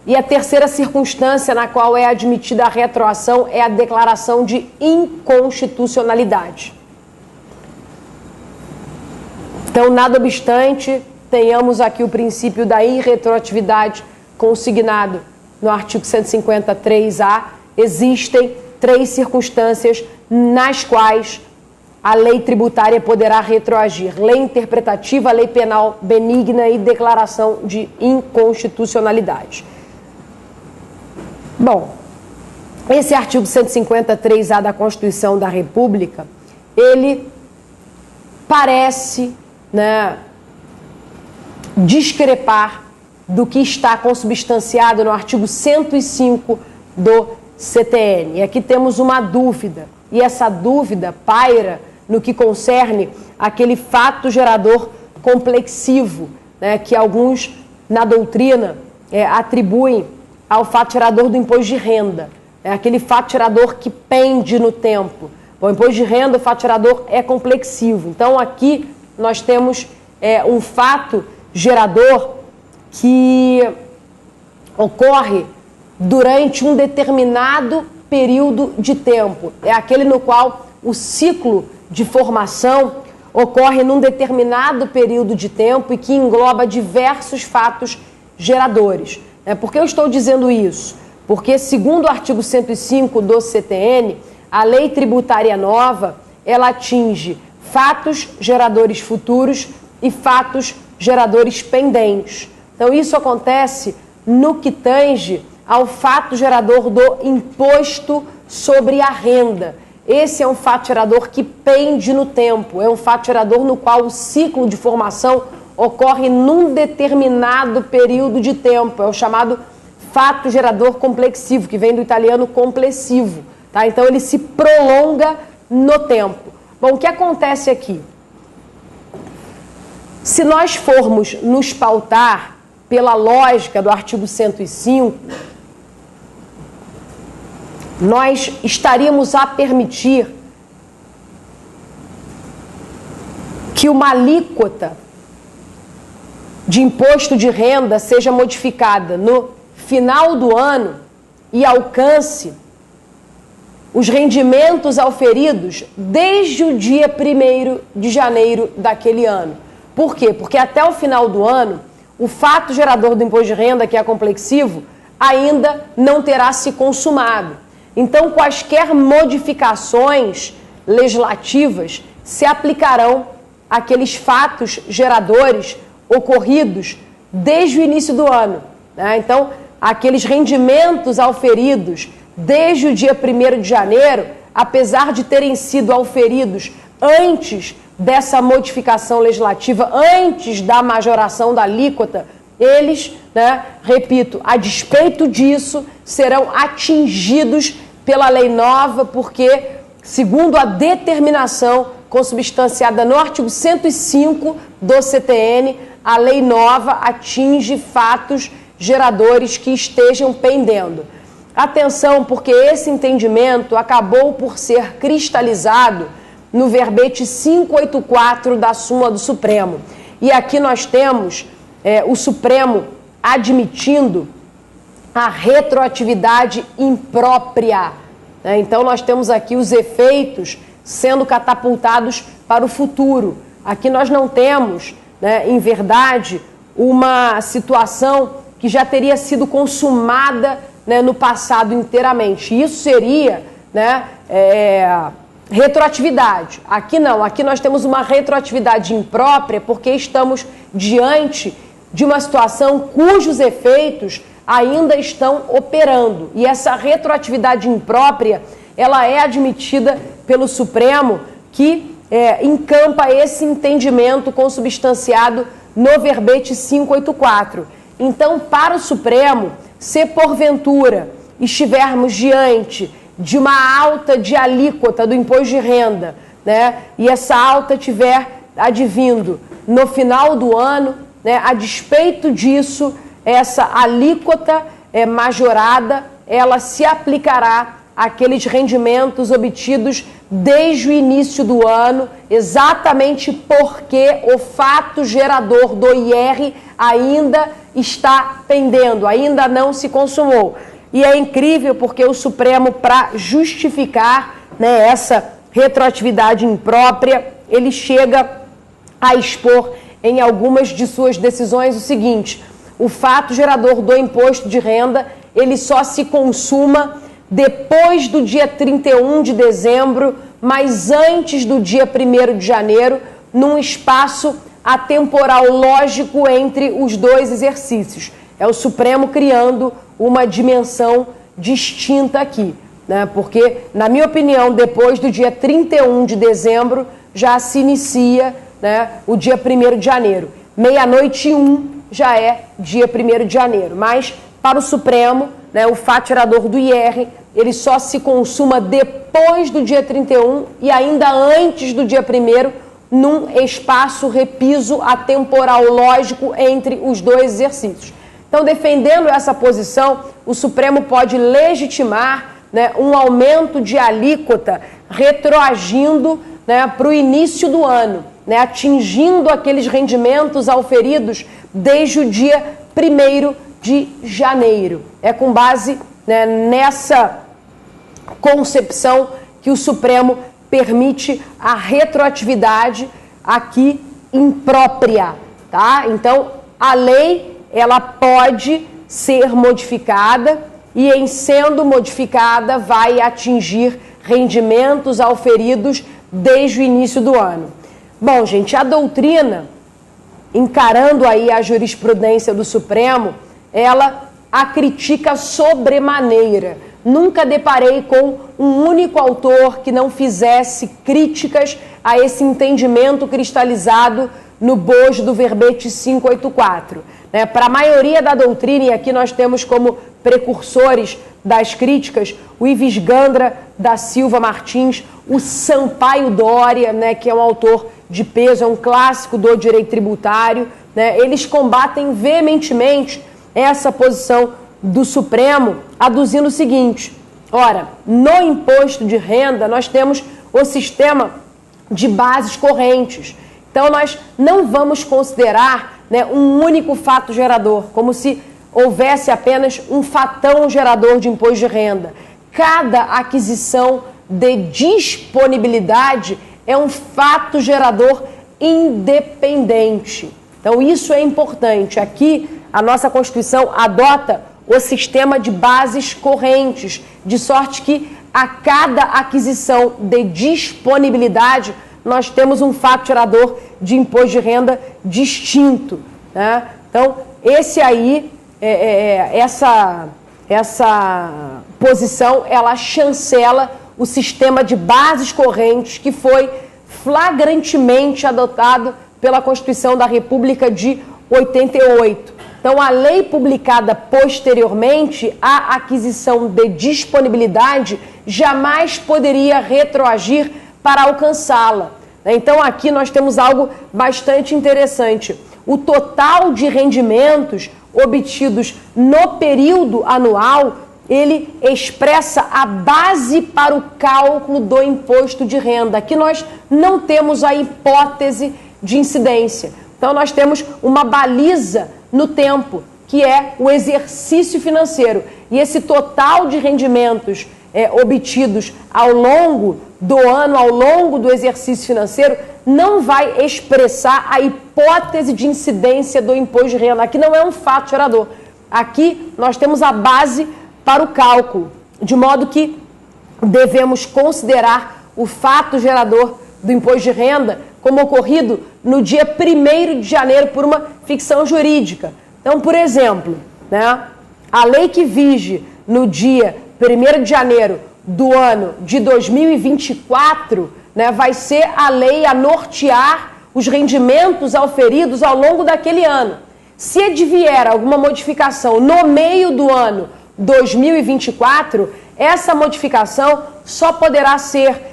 E a terceira circunstância na qual é admitida a retroação é a declaração de inconstitucionalidade. Então, nada obstante, tenhamos aqui o princípio da irretroatividade consignado no artigo 153A, existem 3 circunstâncias nas quais a lei tributária poderá retroagir: lei interpretativa, lei penal benigna e declaração de inconstitucionalidade. Bom, esse artigo 153A da Constituição da República, ele parece, discrepar do que está consubstanciado no artigo 105 do CTN. E aqui temos uma dúvida, e essa dúvida paira no que concerne aquele fato gerador complexivo, que alguns na doutrina atribuem ao fato gerador do imposto de renda. É aquele fato gerador que pende no tempo. O imposto de renda, o fato gerador é complexivo. Então aqui nós temos um fato gerador que ocorre durante um determinado período de tempo. É aquele no qual o ciclo de formação ocorre num determinado período de tempo e que engloba diversos fatos geradores. Por que eu estou dizendo isso? Porque, segundo o artigo 105 do CTN, a lei tributária nova, ela atinge fatos geradores futuros e fatos geradores pendentes. Então, isso acontece no que tange ao fato gerador do imposto sobre a renda. Esse é um fato gerador que pende no tempo, é um fato gerador no qual o ciclo de formação ocorre num determinado período de tempo, é o chamado fato gerador complexivo, que vem do italiano complessivo, tá? Então ele se prolonga no tempo. Bom, o que acontece aqui? Se nós formos nos pautar pela lógica do artigo 105, nós estaríamos a permitir que uma alíquota de imposto de renda seja modificada no final do ano e alcance os rendimentos auferidos desde o dia 1º de janeiro daquele ano. Por quê? Porque até o final do ano, o fato gerador do imposto de renda, que é complexivo, ainda não terá se consumado. Então, quaisquer modificações legislativas se aplicarão àqueles fatos geradores ocorridos desde o início do ano, Então, aqueles rendimentos auferidos desde o dia 1º de janeiro, apesar de terem sido auferidos antes dessa modificação legislativa, antes da majoração da alíquota, eles, repito, a despeito disso, serão atingidos pela lei nova, porque, segundo a determinação consubstanciada no artigo 105 do CTN, a lei nova atinge fatos geradores que estejam pendendo. Atenção, porque esse entendimento acabou por ser cristalizado no verbete 584 da súmula do Supremo. E aqui nós temos o Supremo admitindo a retroatividade imprópria. Então nós temos aqui os efeitos sendo catapultados para o futuro. Aqui nós não temos, em verdade, uma situação que já teria sido consumada no passado inteiramente. Isso seria retroatividade. Aqui não, aqui nós temos uma retroatividade imprópria porque estamos diante de uma situação cujos efeitos ainda estão operando. E essa retroatividade imprópria, ela é admitida pelo Supremo, que encampa esse entendimento consubstanciado no verbete 584. Então, para o Supremo, se porventura estivermos diante de uma alta de alíquota do imposto de renda, e essa alta tiver advindo no final do ano, a despeito disso, essa alíquota majorada, ela se aplicará àqueles rendimentos obtidos desde o início do ano, exatamente porque o fato gerador do IR ainda está pendendo, ainda não se consumou. E é incrível porque o Supremo, para justificar, né, essa retroatividade imprópria, ele chega a expor em algumas de suas decisões o seguinte: o fato gerador do imposto de renda, ele só se consuma depois do dia 31 de dezembro, mas antes do dia 1º de janeiro, num espaço atemporal lógico entre os dois exercícios. É o Supremo criando uma dimensão distinta aqui, né? Porque, na minha opinião, depois do dia 31 de dezembro, já se inicia, né, o dia 1º de janeiro. 00:01 já é dia 1º de janeiro. Mas, para o Supremo, né, o fato gerador do IR, ele só se consuma depois do dia 31 e ainda antes do dia 1º, num espaço, repiso, atemporal lógico entre os dois exercícios. Então, defendendo essa posição, o Supremo pode legitimar, né, um aumento de alíquota retroagindo, né, para o início do ano, né, atingindo aqueles rendimentos auferidos desde o dia 1º de janeiro. É com base, né, nessa concepção que o Supremo permite a retroatividade aqui imprópria, tá? Então, a lei, ela pode ser modificada e, em sendo modificada, vai atingir rendimentos auferidos desde o início do ano. Bom, gente, a doutrina, encarando aí a jurisprudência do Supremo, ela a critica sobremaneira. Nunca deparei com um único autor que não fizesse críticas a esse entendimento cristalizado no bojo do verbete 584. Né? Para a maioria da doutrina, e aqui nós temos como precursores das críticas o Ives Gandra da Silva Martins, o Sampaio Dória, né, que é um autor de peso, é um clássico do direito tributário, né? Eles combatem veementemente essa posição do Supremo, aduzindo o seguinte: ora, no imposto de renda nós temos o sistema de bases correntes. Então nós não vamos considerar, né, um único fato gerador, como se houvesse apenas um fatão gerador de imposto de renda. Cada aquisição de disponibilidade é um fato gerador independente. Então isso é importante. Aqui a nossa Constituição adota o sistema de bases correntes, de sorte que a cada aquisição de disponibilidade nós temos um fato gerador de imposto de renda distinto, né? Então, essa posição, ela chancela o sistema de bases correntes que foi flagrantemente adotado pela Constituição da República de 88. Então, a lei publicada posteriormente à aquisição de disponibilidade jamais poderia retroagir para alcançá-la. Então, aqui nós temos algo bastante interessante. O total de rendimentos obtidos no período anual, ele expressa a base para o cálculo do imposto de renda. Aqui nós não temos a hipótese de incidência. Então, nós temos uma baliza no tempo, que é o exercício financeiro. E esse total de rendimentos obtidos ao longo do ano, ao longo do exercício financeiro, não vai expressar a hipótese de incidência do imposto de renda. Aqui não é um fato gerador. Aqui nós temos a base para o cálculo, de modo que devemos considerar o fato gerador do imposto de renda como ocorrido no dia 1º de janeiro por uma ficção jurídica. Então, por exemplo, né, a lei que vige no dia 1º de janeiro do ano de 2024, né, vai ser a lei a nortear os rendimentos auferidos ao longo daquele ano. Se advier alguma modificação no meio do ano 2024, essa modificação só poderá ser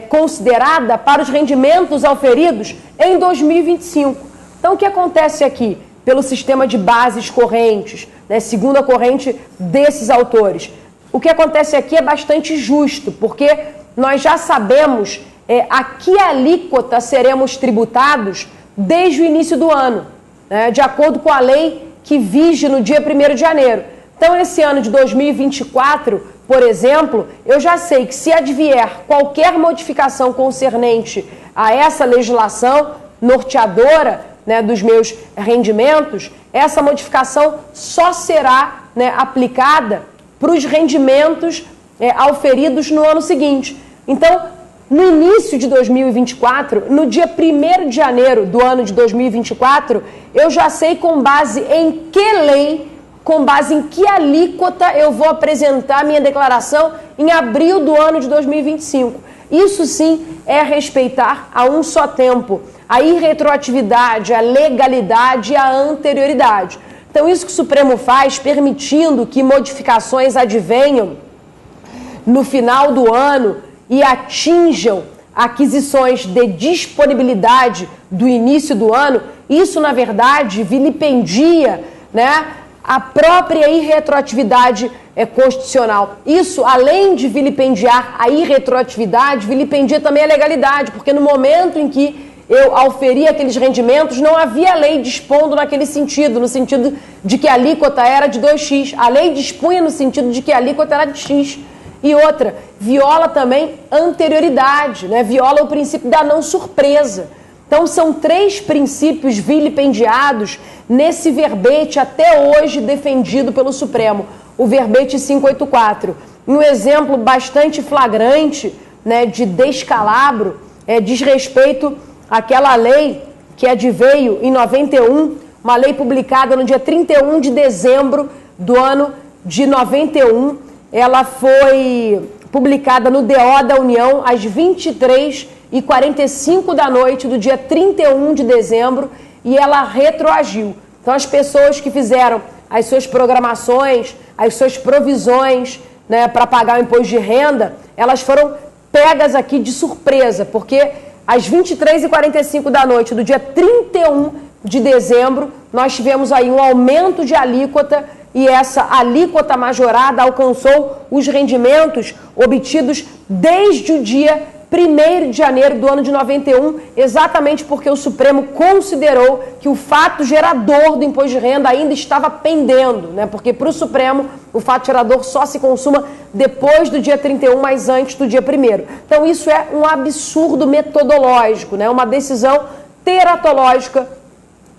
considerada para os rendimentos auferidos em 2025. Então, o que acontece aqui? Pelo sistema de bases correntes, né, segundo a corrente desses autores, o que acontece aqui é bastante justo, porque nós já sabemos a que alíquota seremos tributados desde o início do ano, né, de acordo com a lei que vige no dia 1º de janeiro. Então, esse ano de 2024, por exemplo, eu já sei que se advier qualquer modificação concernente a essa legislação norteadora, né, dos meus rendimentos, essa modificação só será, né, aplicada para os rendimentos auferidos no ano seguinte. Então, no início de 2024, no dia 1º de janeiro do ano de 2024, eu já sei com base em que lei, com base em que alíquota eu vou apresentar minha declaração em abril do ano de 2025. Isso sim é respeitar a um só tempo a irretroatividade, a legalidade e a anterioridade. Então, isso que o Supremo faz, permitindo que modificações advenham no final do ano e atinjam aquisições de disponibilidade do início do ano, isso, na verdade, vilipendia, né, a própria irretroatividade constitucional. Isso, além de vilipendiar a irretroatividade, vilipendia também a legalidade, porque no momento em que eu auferi aqueles rendimentos, não havia lei dispondo naquele sentido, no sentido de que a alíquota era de 2x. A lei dispunha no sentido de que a alíquota era de x. E outra, viola também anterioridade, né? Viola o princípio da não surpresa. Então, são 3 princípios vilipendiados nesse verbete até hoje defendido pelo Supremo, o verbete 584. Um exemplo bastante flagrante, né, de descalabro diz respeito àquela lei que adveio em 91, uma lei publicada no dia 31 de dezembro do ano de 91. Ela foi publicada no DO da União às 23h45 da noite do dia 31 de dezembro e ela retroagiu. Então, as pessoas que fizeram as suas programações, as suas provisões, né, para pagar o imposto de renda, elas foram pegas aqui de surpresa, porque às 23h45 da noite do dia 31 de dezembro, nós tivemos aí um aumento de alíquota e essa alíquota majorada alcançou os rendimentos obtidos desde o dia 1º de janeiro do ano de 91, exatamente porque o Supremo considerou que o fato gerador do imposto de renda ainda estava pendendo, né? Porque para o Supremo o fato gerador só se consuma depois do dia 31, mas antes do dia 1º. Então isso é um absurdo metodológico, né? Uma decisão teratológica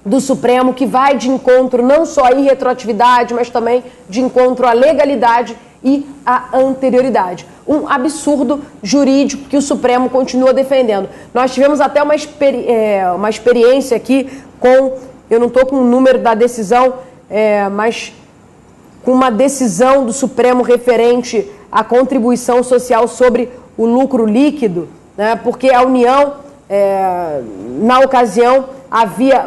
do Supremo que vai de encontro não só à irretroatividade, mas também de encontro à legalidade e à anterioridade. Um absurdo jurídico que o Supremo continua defendendo. Nós tivemos até uma experiência aqui com, eu não estou com o número da decisão, mas com uma decisão do Supremo referente à contribuição social sobre o lucro líquido, né, porque a União, na ocasião, havia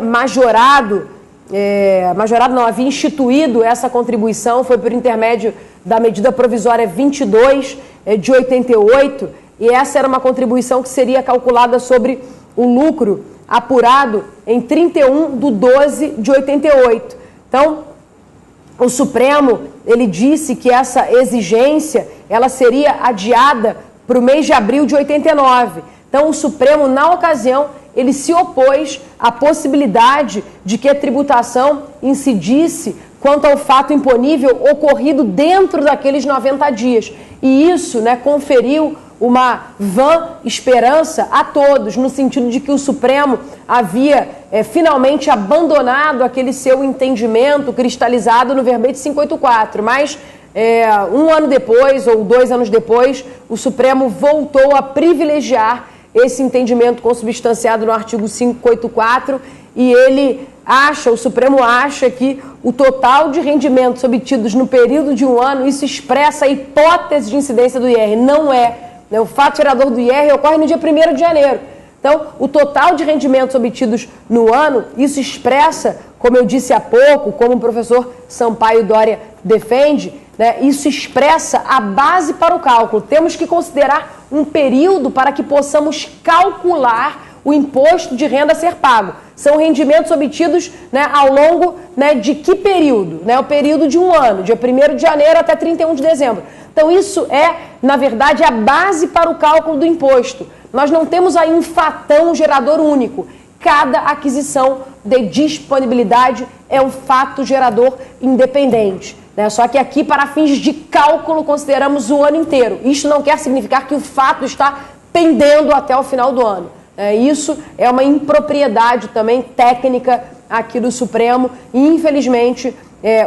havia instituído essa contribuição, foi por intermédio da medida provisória 22 de 88, e essa era uma contribuição que seria calculada sobre o lucro apurado em 31 de 12 de 88. Então, o Supremo, ele disse que essa exigência, ela seria adiada para o mês de abril de 89. Então, o Supremo, na ocasião, ele se opôs à possibilidade de que a tributação incidisse quanto ao fato imponível ocorrido dentro daqueles 90 dias. E isso, né, conferiu uma vã esperança a todos, no sentido de que o Supremo havia finalmente abandonado aquele seu entendimento cristalizado no verbete 584. Mas, um ano depois, ou 2 anos depois, o Supremo voltou a privilegiar esse entendimento consubstanciado no artigo 584 e o Supremo acha que o total de rendimentos obtidos no período de um ano, isso expressa a hipótese de incidência do IR, não é. O fato gerador do IR ocorre no dia 1º de janeiro. Então, o total de rendimentos obtidos no ano, isso expressa, como eu disse há pouco, como o professor Sampaio Dória defende, né, isso expressa a base para o cálculo. Temos que considerar um período para que possamos calcular o imposto de renda a ser pago. São rendimentos obtidos, né, ao longo, né, de que período? Né, o período de um ano, dia 1º de janeiro até 31 de dezembro. Então, isso é, na verdade, a base para o cálculo do imposto. Nós não temos aí um fatão gerador único. Cada aquisição de disponibilidade é um fato gerador independente. Só que aqui, para fins de cálculo, consideramos o ano inteiro. Isto não quer significar que o fato está pendendo até o final do ano. Isso é uma impropriedade também técnica aqui do Supremo e, infelizmente,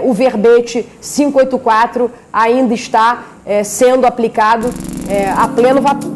o verbete 584 ainda está sendo aplicado a pleno vapor.